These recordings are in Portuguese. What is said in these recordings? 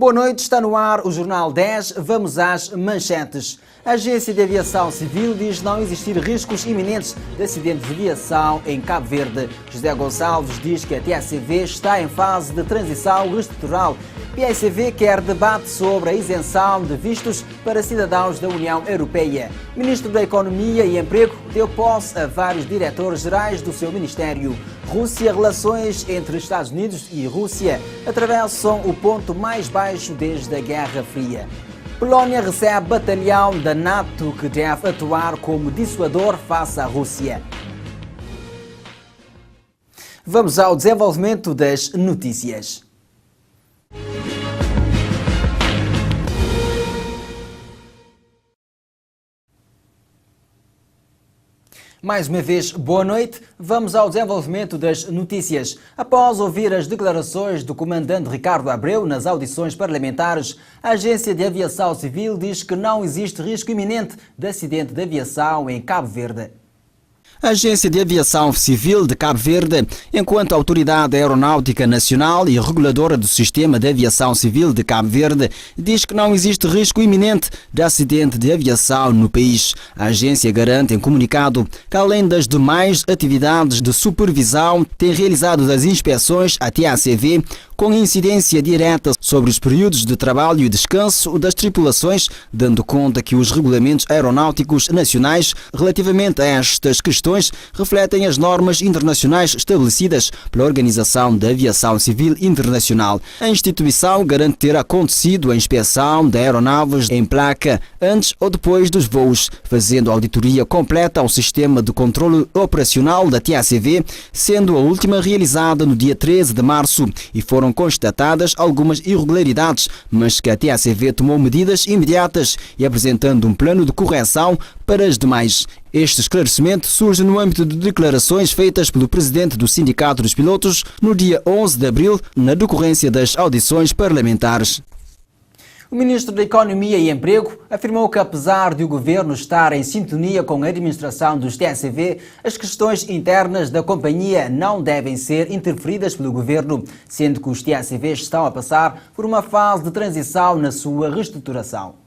Boa noite, está no ar o Jornal 10. Vamos às manchetes. A Agência de Aviação Civil diz não existir riscos iminentes de acidentes de aviação em Cabo Verde. José Gonçalves diz que a TACV está em fase de transição reestrutural. PICV quer debate sobre a isenção de vistos para cidadãos da União Europeia. Ministro da Economia e Emprego deu posse a vários diretores gerais do seu ministério. Rússia, relações entre Estados Unidos e Rússia atravessam o ponto mais baixo desde a Guerra Fria. Polónia recebe batalhão da NATO que deve atuar como dissuador face à Rússia. Vamos ao desenvolvimento das notícias. Mais uma vez, boa noite. Vamos ao desenvolvimento das notícias. Após ouvir as declarações do comandante Ricardo Abreu nas audições parlamentares, a Agência de Aviação Civil diz que não existe risco iminente de acidente de aviação em Cabo Verde. A Agência de Aviação Civil de Cabo Verde, enquanto autoridade aeronáutica nacional e reguladora do Sistema de Aviação Civil de Cabo Verde, diz que não existe risco iminente de acidente de aviação no país. A agência garante em comunicado que, além das demais atividades de supervisão, tem realizado as inspeções à TACV com incidência direta sobre os períodos de trabalho e descanso das tripulações, dando conta que os regulamentos aeronáuticos nacionais relativamente a estas questões refletem as normas internacionais estabelecidas pela Organização da Aviação Civil Internacional. A instituição garante ter acontecido a inspeção de aeronaves em placa antes ou depois dos voos, fazendo auditoria completa ao sistema de controle operacional da TACV, sendo a última realizada no dia 13 de março e foram constatadas algumas irregularidades, mas que a TACV tomou medidas imediatas e apresentando um plano de correção para as demais. Este esclarecimento surge no âmbito de declarações feitas pelo presidente do Sindicato dos Pilotos no dia 11 de abril, na decorrência das audições parlamentares. O Ministro da Economia e Emprego afirmou que, apesar de o Governo estar em sintonia com a administração dos TACV, as questões internas da companhia não devem ser interferidas pelo Governo, sendo que os TACV estão a passar por uma fase de transição na sua reestruturação.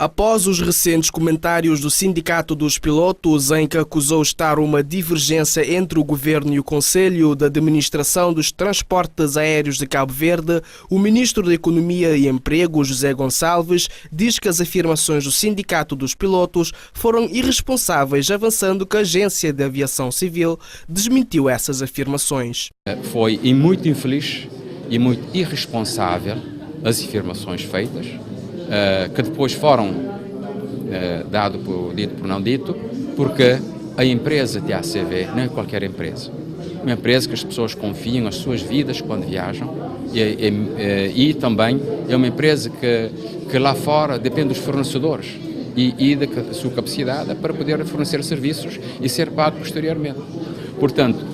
Após os recentes comentários do Sindicato dos Pilotos, em que acusou estar uma divergência entre o Governo e o Conselho de Administração dos Transportes Aéreos de Cabo Verde, o Ministro da Economia e Emprego, José Gonçalves, diz que as afirmações do Sindicato dos Pilotos foram irresponsáveis, avançando que a Agência de Aviação Civil desmentiu essas afirmações. Foi muito infeliz e muito irresponsável as afirmações feitas, que depois foram dado por dito por não dito, porque a empresa TACV não é qualquer empresa. Uma empresa que as pessoas confiam as suas vidas quando viajam e também é uma empresa que lá fora depende dos fornecedores e da sua capacidade para poder fornecer serviços e ser pago posteriormente. Portanto,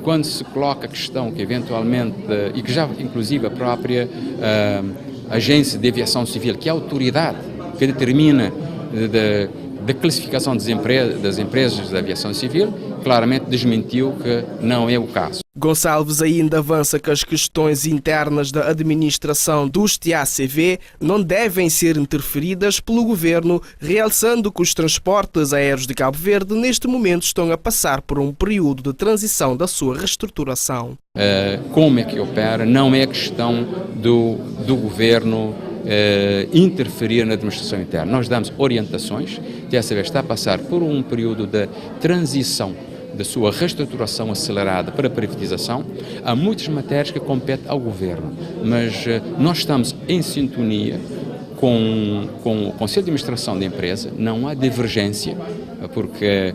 quando se coloca a questão que eventualmente, e que já inclusive a própria Agência de Aviação Civil, que é a autoridade que determina da classificação das empresas da aviação civil, claramente desmentiu que não é o caso. Gonçalves ainda avança que as questões internas da administração dos TACV não devem ser interferidas pelo Governo, realçando que os transportes aéreos de Cabo Verde neste momento estão a passar por um período de transição da sua reestruturação. Como é que opera? Não é questão do Governo interferir na administração interna. Nós damos orientações, a TACV está a passar por um período de transição da sua reestruturação acelerada para a privatização. Há muitas matérias que competem ao Governo, mas nós estamos em sintonia com o Conselho de Administração da empresa, não há divergência, porque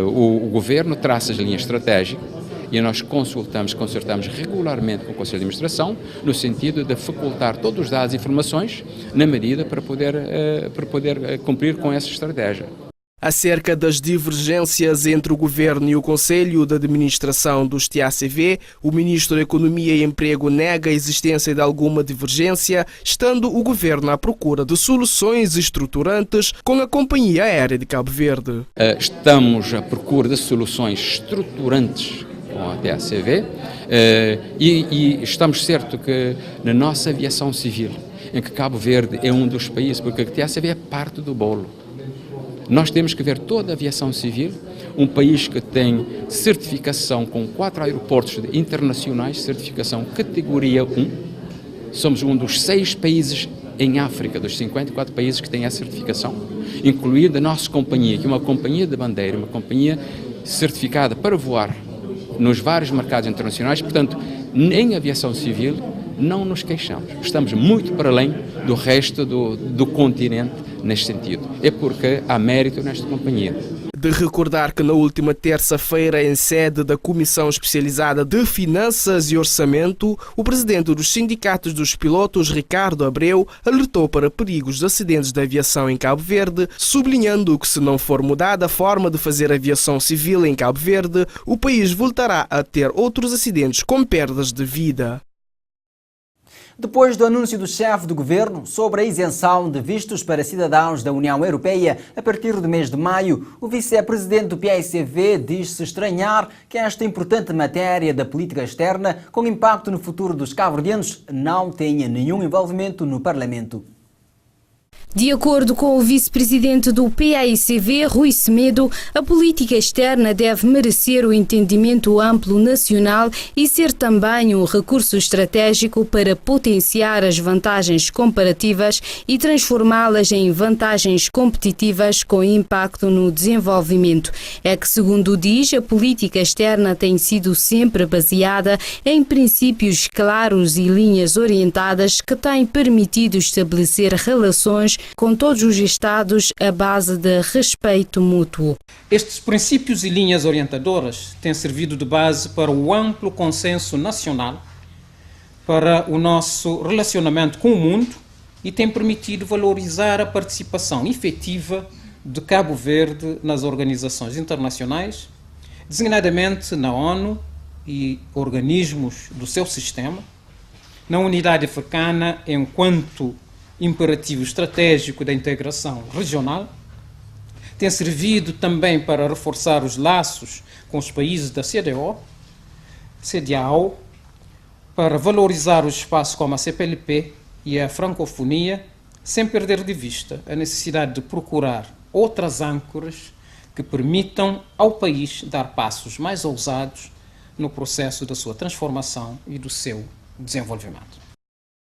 o Governo traça as linhas estratégicas e nós concertamos regularmente com o Conselho de Administração no sentido de facultar todos os dados e informações na medida para poder cumprir com essa estratégia. Acerca das divergências entre o Governo e o Conselho de Administração dos TACV, o Ministro da Economia e Emprego nega a existência de alguma divergência, estando o Governo à procura de soluções estruturantes com a Companhia Aérea de Cabo Verde. Estamos à procura de soluções estruturantes com a TACV, e estamos certos que na nossa aviação civil, em que Cabo Verde é um dos países, porque a TACV é parte do bolo. Nós temos que ver toda a aviação civil, um país que tem certificação com 4 aeroportos internacionais, certificação categoria 1. Somos um dos 6 países em África, dos 54 países que têm essa certificação, incluindo a nossa companhia, que é uma companhia de bandeira, uma companhia certificada para voar nos vários mercados internacionais. Portanto, em aviação civil não nos queixamos. Estamos muito para além do resto do continente neste sentido. É porque há mérito nesta companhia. De recordar que na última terça-feira, em sede da Comissão Especializada de Finanças e Orçamento, o presidente dos sindicatos dos pilotos, Ricardo Abreu, alertou para perigos de acidentes de aviação em Cabo Verde, sublinhando que se não for mudada a forma de fazer aviação civil em Cabo Verde, o país voltará a ter outros acidentes com perdas de vida. Depois do anúncio do chefe do governo sobre a isenção de vistos para cidadãos da União Europeia a partir do mês de maio, o vice-presidente do PAICV diz-se estranhar que esta importante matéria da política externa, com impacto no futuro dos cabo-verdianos, não tenha nenhum envolvimento no Parlamento. De acordo com o vice-presidente do PAICV, Rui Semedo, a política externa deve merecer o entendimento amplo nacional e ser também um recurso estratégico para potenciar as vantagens comparativas e transformá-las em vantagens competitivas com impacto no desenvolvimento. É que, segundo diz, a política externa tem sido sempre baseada em princípios claros e linhas orientadas que têm permitido estabelecer relações com todos os Estados à base de respeito mútuo. Estes princípios e linhas orientadoras têm servido de base para o amplo consenso nacional, para o nosso relacionamento com o mundo e têm permitido valorizar a participação efetiva de Cabo Verde nas organizações internacionais, designadamente na ONU e organismos do seu sistema, na Unidade Africana enquanto imperativo estratégico da integração regional, tem servido também para reforçar os laços com os países da CEDEAO, para valorizar o espaço como a CPLP e a francofonia, sem perder de vista a necessidade de procurar outras âncoras que permitam ao país dar passos mais ousados no processo da sua transformação e do seu desenvolvimento.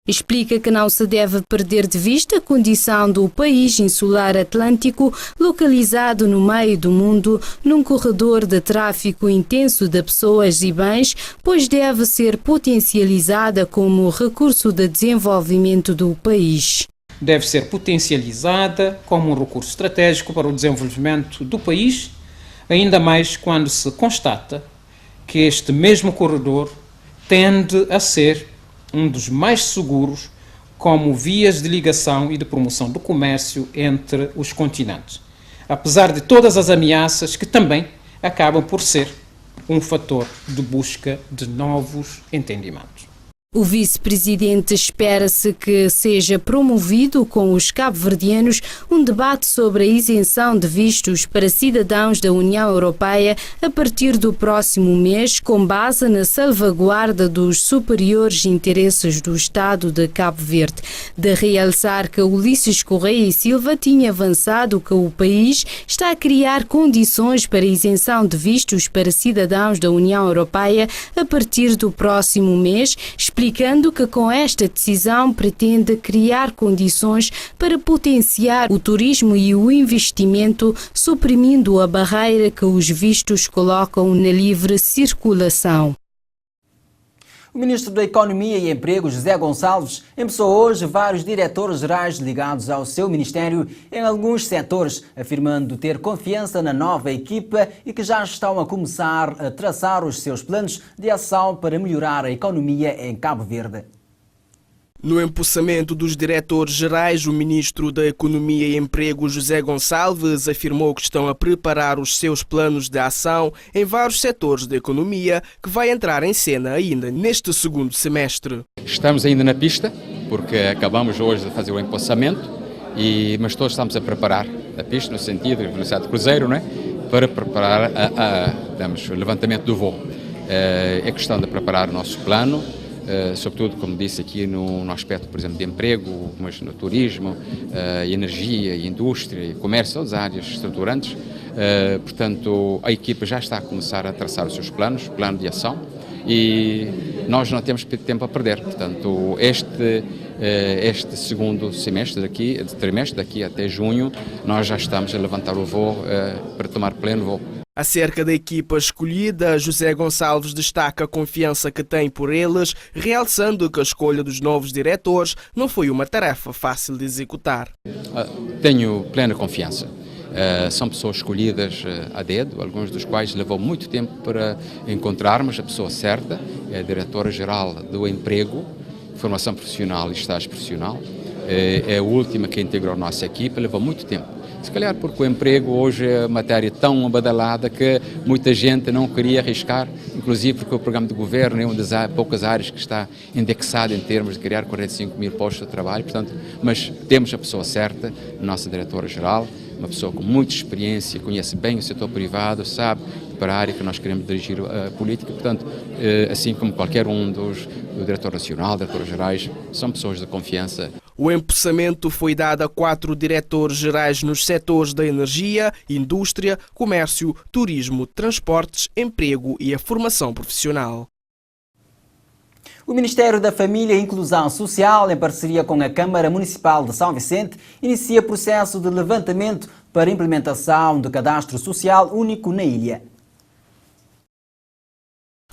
Explica que não se deve perder de vista a condição do país insular atlântico, localizado no meio do mundo, num corredor de tráfico intenso de pessoas e bens, pois deve ser potencializada como recurso de desenvolvimento do país. Deve ser potencializada como um recurso estratégico para o desenvolvimento do país, ainda mais quando se constata que este mesmo corredor tende a ser um dos mais seguros como vias de ligação e de promoção do comércio entre os continentes, apesar de todas as ameaças que também acabam por ser um fator de busca de novos entendimentos. O vice-presidente espera-se que seja promovido com os cabo-verdianos um debate sobre a isenção de vistos para cidadãos da União Europeia a partir do próximo mês, com base na salvaguarda dos superiores interesses do Estado de Cabo Verde. De realçar que Ulisses Correia e Silva tinha avançado que o país está a criar condições para a isenção de vistos para cidadãos da União Europeia a partir do próximo mês, explicando que com esta decisão pretende criar condições para potenciar o turismo e o investimento, suprimindo a barreira que os vistos colocam na livre circulação. O ministro da Economia e Emprego, José Gonçalves, empossou hoje vários diretores-gerais ligados ao seu ministério em alguns setores, afirmando ter confiança na nova equipa e que já estão a começar a traçar os seus planos de ação para melhorar a economia em Cabo Verde. No empossamento dos diretores-gerais, o ministro da Economia e Emprego, José Gonçalves, afirmou que estão a preparar os seus planos de ação em vários setores da economia que vai entrar em cena ainda neste segundo semestre. Estamos ainda na pista, porque acabamos hoje de fazer o empossamento, mas todos estamos a preparar a pista no sentido de velocidade de cruzeiro, não é? Para preparar o levantamento do voo. É questão de preparar o nosso plano, sobretudo, como disse aqui, no aspecto, por exemplo, de emprego, mas no turismo, energia, indústria, comércio, todas as áreas estruturantes. Portanto, a equipa já está a começar a traçar os seus planos, plano de ação, e nós não temos tempo a perder. Portanto, este segundo trimestre, daqui até junho, nós já estamos a levantar o voo para tomar pleno voo. Acerca da equipa escolhida, José Gonçalves destaca a confiança que tem por eles, realçando que a escolha dos novos diretores não foi uma tarefa fácil de executar. Tenho plena confiança. São pessoas escolhidas a dedo, alguns dos quais levou muito tempo para encontrarmos a pessoa certa, é a diretora-geral do Emprego, Formação Profissional e Estágio Profissional. É a última que integrou a nossa equipa, levou muito tempo. Se calhar porque o emprego hoje é uma matéria tão badalada que muita gente não queria arriscar, inclusive porque o programa de governo é uma das poucas áreas que está indexado em termos de criar 45 mil postos de trabalho, portanto, mas temos a pessoa certa, a nossa diretora-geral, uma pessoa com muita experiência, conhece bem o setor privado, sabe para a área que nós queremos dirigir a política, portanto, assim como qualquer um do diretor nacional, diretores gerais, são pessoas de confiança. O empossamento foi dado a 4 diretores gerais nos setores da energia, indústria, comércio, turismo, transportes, emprego e a formação profissional. O Ministério da Família e Inclusão Social, em parceria com a Câmara Municipal de São Vicente, inicia processo de levantamento para implementação do Cadastro Social Único na ilha.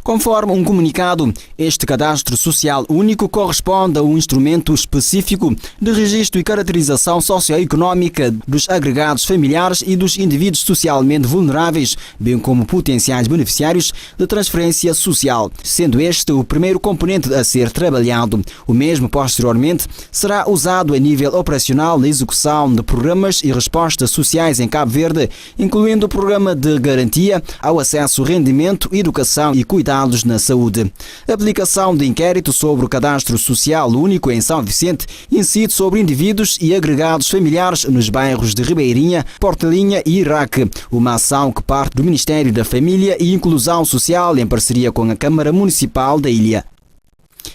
Conforme um comunicado, este cadastro social único corresponde a um instrumento específico de registro e caracterização socioeconómica dos agregados familiares e dos indivíduos socialmente vulneráveis, bem como potenciais beneficiários de transferência social, sendo este o primeiro componente a ser trabalhado. O mesmo, posteriormente, será usado a nível operacional na execução de programas e respostas sociais em Cabo Verde, incluindo o programa de garantia ao acesso, rendimento, educação e cuidados na saúde. A aplicação de inquérito sobre o Cadastro Social Único em São Vicente incide sobre indivíduos e agregados familiares nos bairros de Ribeirinha, Portelinha e Iraque, uma ação que parte do Ministério da Família e Inclusão Social em parceria com a Câmara Municipal da ilha.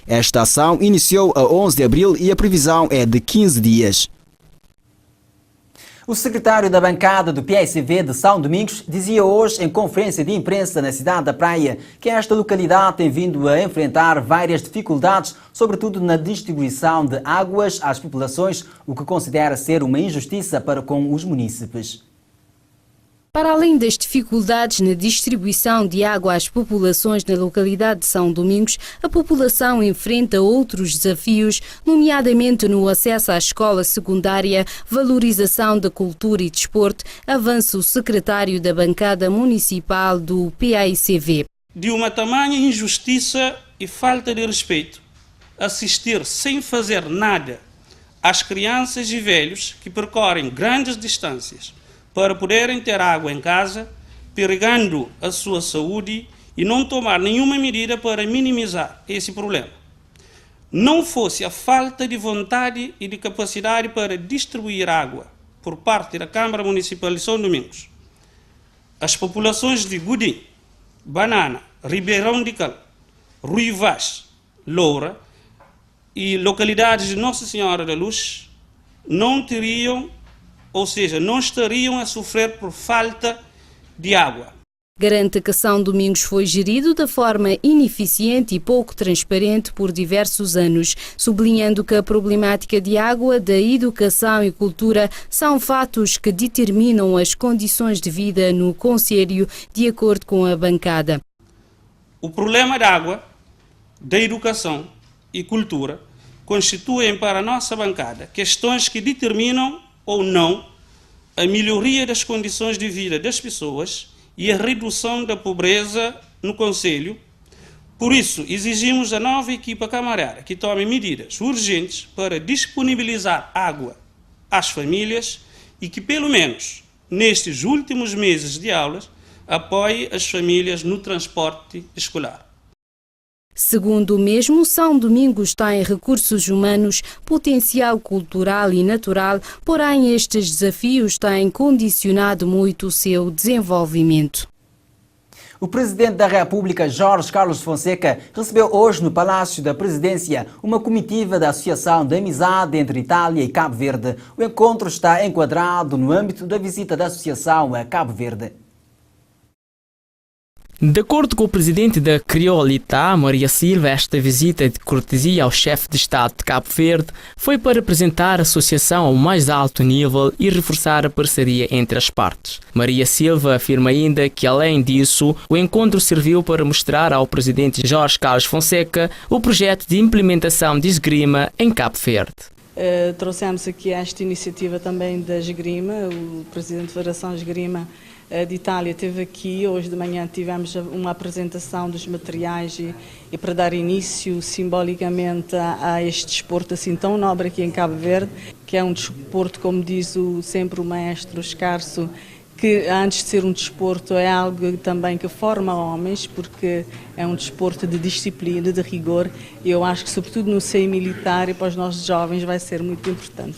Esta ação iniciou a 11 de abril e a previsão é de 15 dias. O secretário da bancada do PAICV de São Domingos dizia hoje em conferência de imprensa na cidade da Praia que esta localidade tem vindo a enfrentar várias dificuldades, sobretudo na distribuição de águas às populações, o que considera ser uma injustiça para com os munícipes. Para além das dificuldades na distribuição de água às populações na localidade de São Domingos, a população enfrenta outros desafios, nomeadamente no acesso à escola secundária, valorização da cultura e desporto, avança o secretário da bancada municipal do PAICV. De uma tamanha injustiça e falta de respeito, assistir sem fazer nada às crianças e velhos que percorrem grandes distâncias para poderem ter água em casa, perigando a sua saúde e não tomar nenhuma medida para minimizar esse problema. Não fosse a falta de vontade e de capacidade para distribuir água por parte da Câmara Municipal de São Domingos, as populações de Gudim, Banana, Ribeirão de Cal, Rui Vaz, Loura e localidades de Nossa Senhora da Luz não teriam, ou seja, não estariam a sofrer por falta de água. Garante que São Domingos foi gerido de forma ineficiente e pouco transparente por diversos anos, sublinhando que a problemática de água, da educação e cultura são fatos que determinam as condições de vida no concelho, de acordo com a bancada. O problema da água, da educação e cultura constituem para a nossa bancada questões que determinam ou não a melhoria das condições de vida das pessoas e a redução da pobreza no concelho. Por isso, exigimos da nova equipa camarária que tome medidas urgentes para disponibilizar água às famílias e que, pelo menos nestes últimos meses de aulas, apoie as famílias no transporte escolar. Segundo o mesmo, São Domingos tem recursos humanos, potencial cultural e natural, porém estes desafios têm condicionado muito o seu desenvolvimento. O presidente da República, Jorge Carlos Fonseca, recebeu hoje no Palácio da Presidência uma comitiva da Associação de Amizade entre Itália e Cabo Verde. O encontro está enquadrado no âmbito da visita da Associação a Cabo Verde. De acordo com o presidente da Criolita, Maria Silva, esta visita de cortesia ao chefe de Estado de Cabo Verde foi para apresentar a associação ao mais alto nível e reforçar a parceria entre as partes. Maria Silva afirma ainda que, além disso, o encontro serviu para mostrar ao presidente Jorge Carlos Fonseca o projeto de implementação de esgrima em Cabo Verde. Trouxemos aqui esta iniciativa também da esgrima, o presidente da Federação Esgrima de Itália esteve aqui, hoje de manhã tivemos uma apresentação dos materiais e para dar início simbolicamente a este desporto assim tão nobre aqui em Cabo Verde, que é um desporto, como diz sempre o maestro Escarso, que antes de ser um desporto é algo também que forma homens, porque é um desporto de disciplina, de rigor, e eu acho que sobretudo no seio militar e para os nossos jovens vai ser muito importante.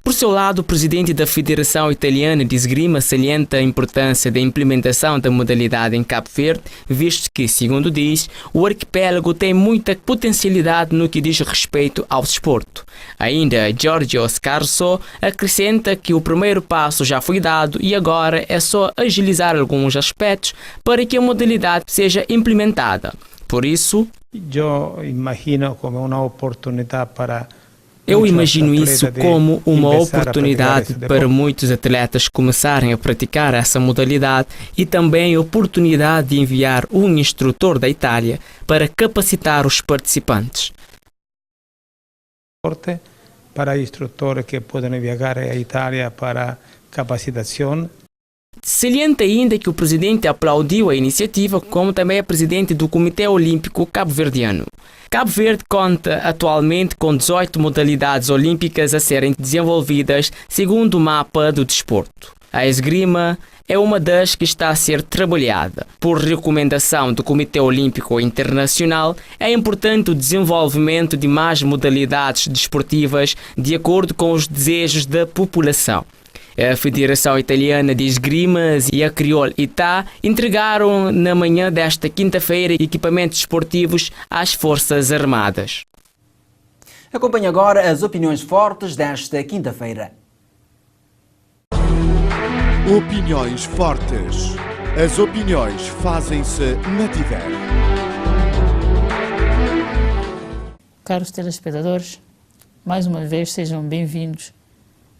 Por seu lado, o presidente da Federação Italiana de Esgrima salienta a importância da implementação da modalidade em Cabo Verde, visto que, segundo diz, o arquipélago tem muita potencialidade no que diz respeito ao desporto. Ainda, Giorgio Scarso acrescenta que o primeiro passo já foi dado e agora é só agilizar alguns aspectos para que a modalidade seja implementada. Por isso, eu imagino isso como uma oportunidade para muitos atletas começarem a praticar essa modalidade e também a oportunidade de enviar um instrutor da Itália para capacitar os participantes. Para instrutores que podem viajar à Itália para capacitação. Salienta ainda que o presidente aplaudiu a iniciativa, como também é presidente do Comitê Olímpico Cabo-Verdiano. Cabo Verde conta atualmente com 18 modalidades olímpicas a serem desenvolvidas segundo o mapa do desporto. A esgrima é uma das que está a ser trabalhada. Por recomendação do Comitê Olímpico Internacional, é importante o desenvolvimento de mais modalidades desportivas de acordo com os desejos da população. A Federação Italiana de Esgrimas e a Criolita entregaram na manhã desta quinta-feira equipamentos esportivos às Forças Armadas. Acompanhe agora as opiniões fortes desta quinta-feira. Opiniões fortes. As opiniões fazem-se na TIDER. Caros telespectadores, mais uma vez sejam bem-vindos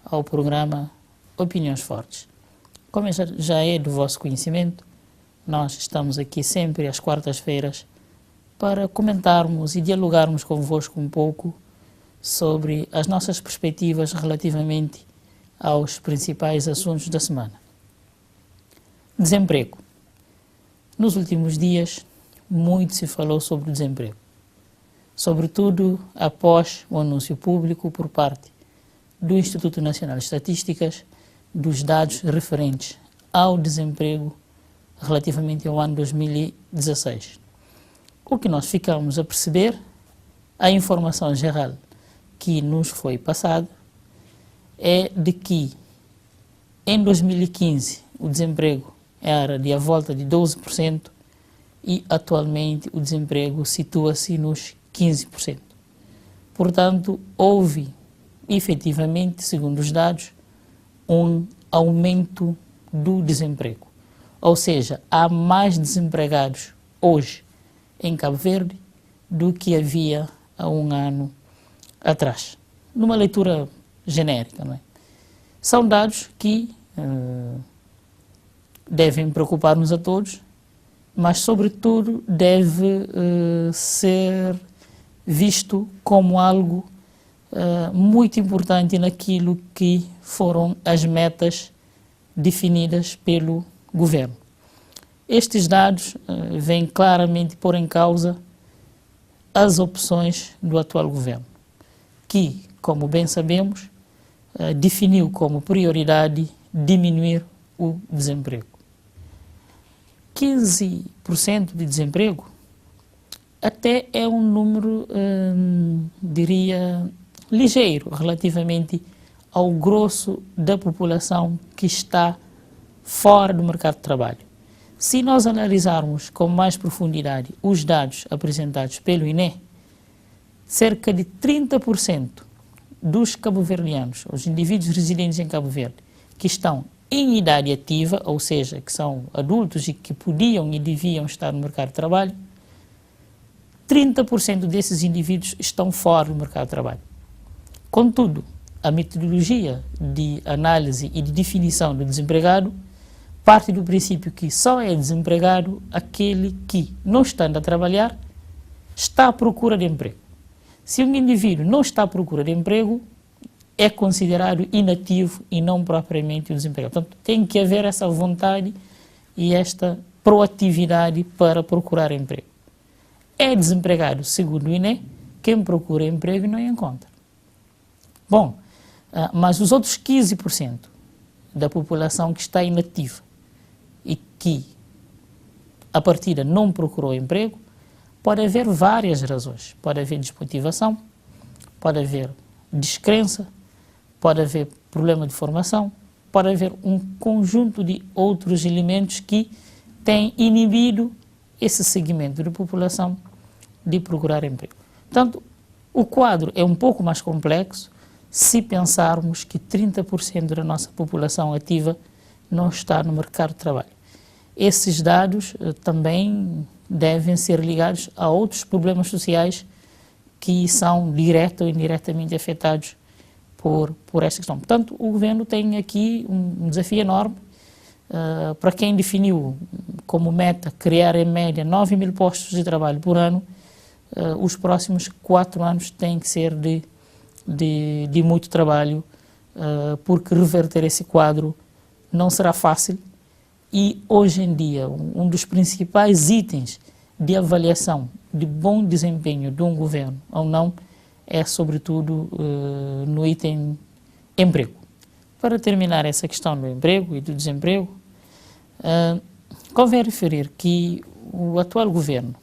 ao programa Opiniões Fortes. Como já é do vosso conhecimento, nós estamos aqui sempre às quartas-feiras para comentarmos e dialogarmos convosco um pouco sobre as nossas perspectivas relativamente aos principais assuntos da semana. Desemprego. Nos últimos dias, muito se falou sobre o desemprego, sobretudo após o anúncio público por parte do Instituto Nacional de Estatísticas dos dados referentes ao desemprego relativamente ao ano 2016. O que nós ficamos a perceber, a informação geral que nos foi passada, é de que em 2015 o desemprego era de a volta de 12% e atualmente o desemprego situa-se nos 15%. Portanto, houve efetivamente, segundo os dados, um aumento do desemprego. Ou seja, há mais desempregados hoje em Cabo Verde do que havia há um ano atrás. Numa leitura genérica, não é? São dados que devem preocupar-nos a todos, mas, sobretudo, deve ser visto como algo muito importante naquilo que foram as metas definidas pelo governo. Estes dados vêm claramente pôr em causa as opções do atual governo, que, como bem sabemos, definiu como prioridade diminuir o desemprego. 15% de desemprego até é um número, diria, ligeiro relativamente ao grosso da população que está fora do mercado de trabalho. Se nós analisarmos com mais profundidade os dados apresentados pelo INE, cerca de 30% dos cabo-verdianos, os indivíduos residentes em Cabo Verde, que estão em idade ativa, ou seja, que são adultos e que podiam e deviam estar no mercado de trabalho, 30% desses indivíduos estão fora do mercado de trabalho. Contudo, a metodologia de análise e de definição do desempregado parte do princípio que só é desempregado aquele que, não estando a trabalhar, está à procura de emprego. Se um indivíduo não está à procura de emprego, é considerado inativo e não propriamente o desempregado. Portanto, tem que haver essa vontade e esta proatividade para procurar emprego. É desempregado, segundo o INE, quem procura emprego e não encontra. Bom, mas os outros 15% da população que está inativa e que, a partida, não procurou emprego, pode haver várias razões. Pode haver desmotivação, pode haver descrença, pode haver problema de formação, pode haver um conjunto de outros elementos que têm inibido esse segmento da população de procurar emprego. Portanto, o quadro é um pouco mais complexo se pensarmos que 30% da nossa população ativa não está no mercado de trabalho. Esses dados também devem ser ligados a outros problemas sociais que são direto ou indiretamente afetados por esta questão. Portanto, o governo tem aqui um desafio enorme. Para quem definiu como meta criar em média 9 mil postos de trabalho por ano, os próximos 4 anos têm que ser de muito trabalho, porque reverter esse quadro não será fácil. E hoje em dia, um dos principais itens de avaliação de bom desempenho de um governo ou não é, sobretudo, no item emprego. Para terminar essa questão do emprego e do desemprego, convém referir que o atual governo,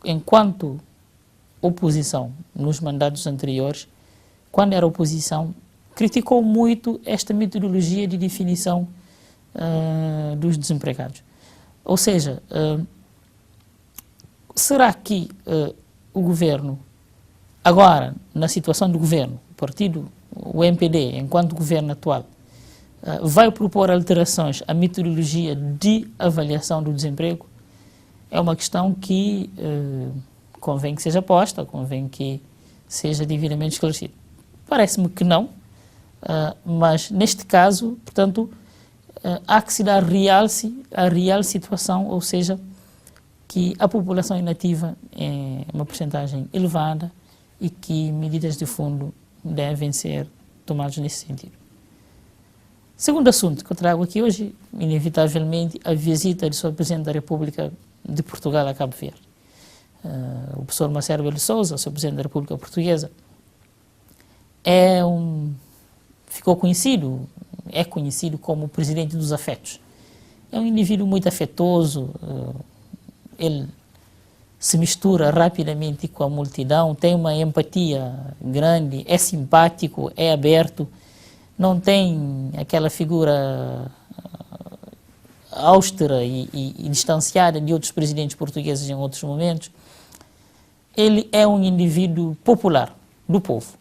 enquanto oposição nos mandatos anteriores, quando era oposição, criticou muito esta metodologia de definição dos desempregados. Ou seja, será que o governo, agora, na situação do governo, o partido, o MPD, enquanto governo atual, vai propor alterações à metodologia de avaliação do desemprego? É uma questão que convém que seja posta, convém que seja devidamente esclarecida. Parece-me que não, mas neste caso, portanto, há que se dar realce à real situação, ou seja, que a população inativa é uma porcentagem elevada e que medidas de fundo devem ser tomadas nesse sentido. Segundo assunto que eu trago aqui hoje, inevitavelmente, a visita do Sr. Presidente da República de Portugal a Cabo Verde. O professor Marcelo Rebelo de Sousa, o Sr. Presidente da República Portuguesa, é conhecido como o presidente dos afetos. É um indivíduo muito afetoso, ele se mistura rapidamente com a multidão, tem uma empatia grande, é simpático, é aberto, não tem aquela figura austera e distanciada de outros presidentes portugueses em outros momentos. Ele é um indivíduo popular, do povo.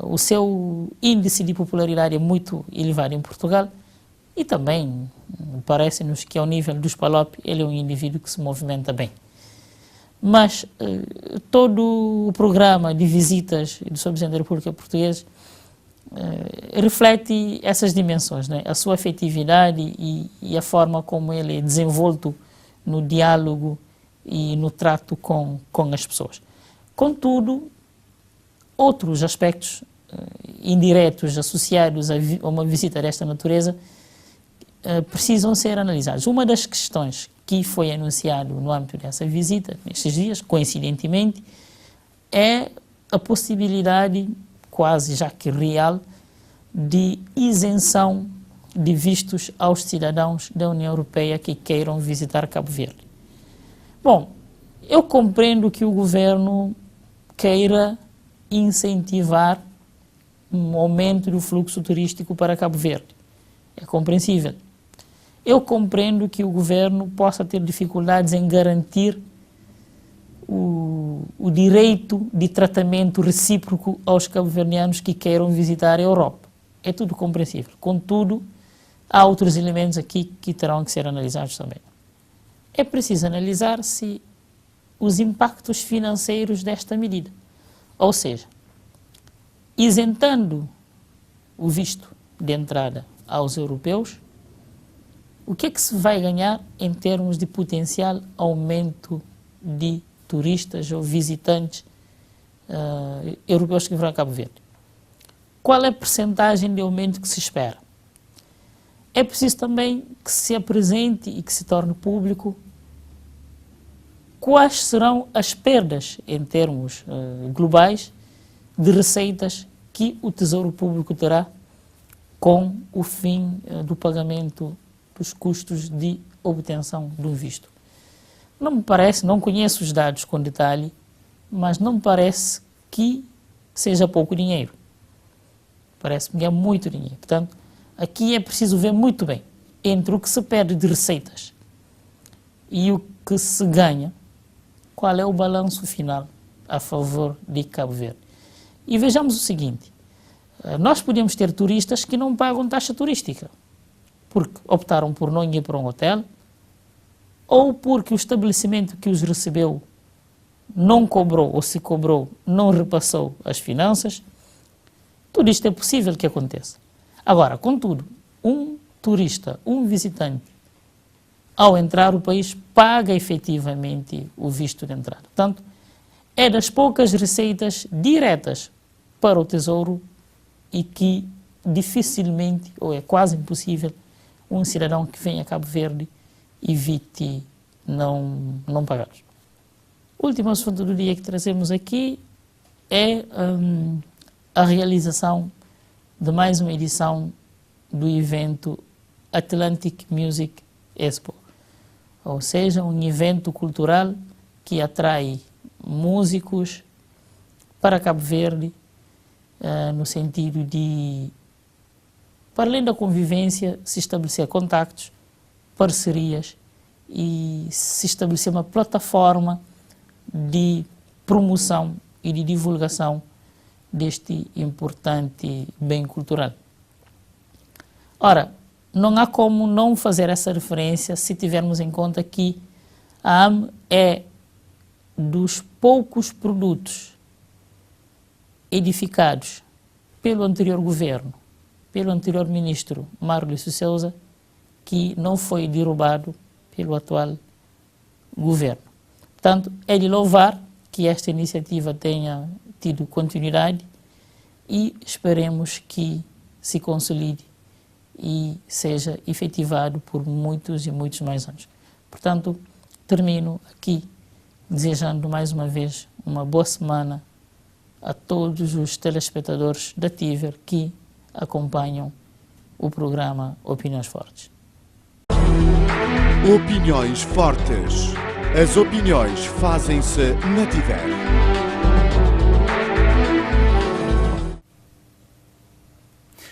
O seu índice de popularidade é muito elevado em Portugal e também parece-nos que ao nível dos PALOP ele é um indivíduo que se movimenta bem. Mas todo o programa de visitas do Sr. Presidente da República Portuguesa reflete essas dimensões, né? A sua afetividade e a forma como ele é desenvolto no diálogo e no trato com as pessoas. Contudo, outros aspectos indiretos associados a uma visita desta natureza precisam ser analisados. Uma das questões que foi anunciado no âmbito dessa visita, nestes dias, coincidentemente, é a possibilidade, quase já que real, de isenção de vistos aos cidadãos da União Europeia que queiram visitar Cabo Verde. Bom, eu compreendo que o governo queira incentivar um aumento do fluxo turístico para Cabo Verde. É compreensível. Eu compreendo que o governo possa ter dificuldades em garantir o direito de tratamento recíproco aos cabo-verdianos que queiram visitar a Europa. É tudo compreensível. Contudo, há outros elementos aqui que terão que ser analisados também. É preciso analisar se os impactos financeiros desta medida, ou seja, isentando o visto de entrada aos europeus, o que é que se vai ganhar em termos de potencial aumento de turistas ou visitantes europeus que virão a Cabo Verde? Qual é a percentagem de aumento que se espera? É preciso também que se apresente e que se torne público quais serão as perdas em termos globais de receitas que o Tesouro Público terá com o fim do pagamento dos custos de obtenção do visto. Não me parece, não conheço os dados com detalhe, mas não me parece que seja pouco dinheiro. Parece-me que é muito dinheiro. Portanto, aqui é preciso ver muito bem entre o que se perde de receitas e o que se ganha, qual é o balanço final a favor de Cabo Verde. E vejamos o seguinte, nós podemos ter turistas que não pagam taxa turística, porque optaram por não ir para um hotel, ou porque o estabelecimento que os recebeu não cobrou, ou se cobrou, não repassou as finanças. Tudo isto é possível que aconteça. Agora, contudo, um turista, um visitante, ao entrar o país, paga efetivamente o visto de entrada. Portanto, é das poucas receitas diretas para o Tesouro e que dificilmente, ou é quase impossível, um cidadão que vem a Cabo Verde evite não pagar. O último assunto do dia que trazemos aqui é a realização de mais uma edição do evento Atlantic Music Expo, ou seja, um evento cultural que atrai músicos para Cabo Verde, no sentido de, para além da convivência, se estabelecer contactos, parcerias e se estabelecer uma plataforma de promoção e de divulgação deste importante bem cultural. Ora, não há como não fazer essa referência se tivermos em conta que a AME é dos poucos produtos edificados pelo anterior governo, pelo anterior ministro Mário Lúcio Souza, que não foi derrubado pelo atual governo. Portanto, é de louvar que esta iniciativa tenha tido continuidade e esperemos que se consolide e seja efetivado por muitos e muitos mais anos. Portanto, termino aqui desejando mais uma vez uma boa semana a todos os telespectadores da TIVER que acompanham o programa Opiniões Fortes. Opiniões Fortes. As opiniões fazem-se na TIVER.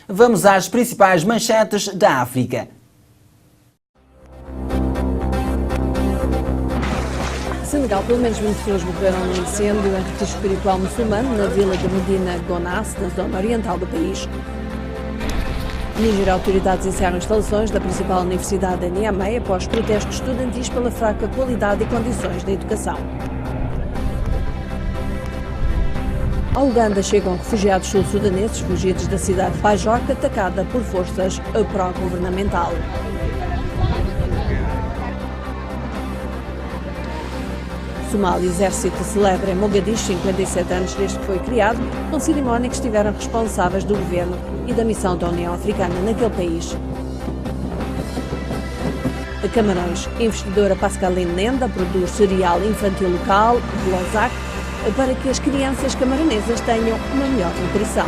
Vamos às principais manchetes da África. Senegal, pelo menos 20 pessoas morreram no incêndio em retiro espiritual muçulmano na vila de Medina Gonass, na zona oriental do país. Níger, autoridades encerram instalações da principal universidade de Niamey após protestos estudantis pela fraca qualidade e condições da educação. Ao Uganda chegam refugiados sul-sudaneses fugidos da cidade de Bajoca, atacada por forças pró-governamental. Somália, exército celebra em Mogadishu 57 anos desde que foi criado, com cerimónia que estiveram responsáveis do governo e da missão da União Africana naquele país. A Camarões, a investidora Pascaline Nenda produz cereal infantil local, Blozac, para que as crianças camaronesas tenham uma melhor nutrição.